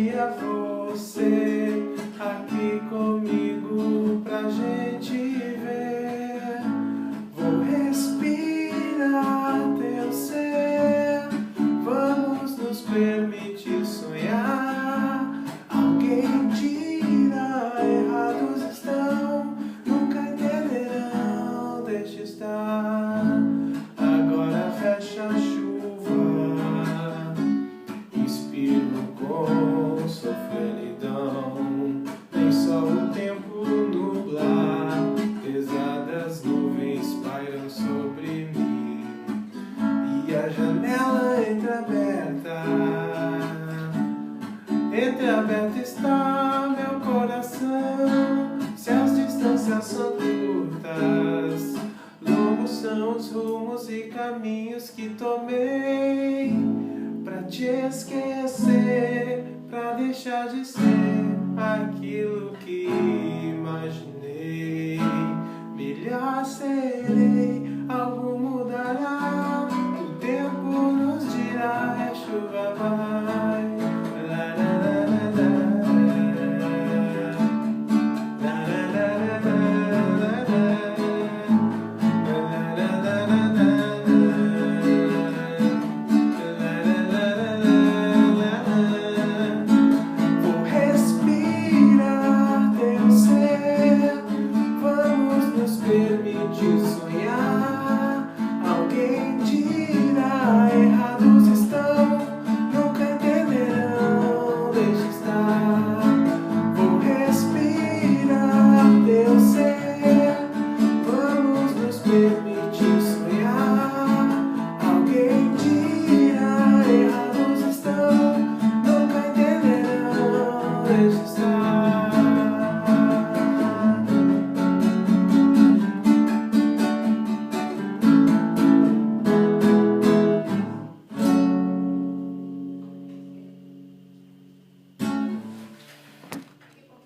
dia você aqui comigo pra gente ver. Vou respirar teu ser, vamos nos permitir sonhar. Alguém dirá, errados estão, nunca entenderão, deixa estar. Agora fecha a chuva, inspiro com sofreridão. Nem só o tempo nublar, pesadas nuvens pairam sobre mim, e a janela entreaberta está meu coração. Se as distâncias são curtas, longos são os rumos e caminhos que tomei pra te esquecer, pra deixar de ser aquilo que imaginei. Melhor serei, algo mudará, o tempo nos dirá, a chuva vai. Permitir sonhar. Alguém dirá, errados estão, nunca entenderão, deixa estar. Vou respirar teu ser, vamos nos permitir sonhar. Alguém dirá, errados estão, nunca entenderão, deixa estar.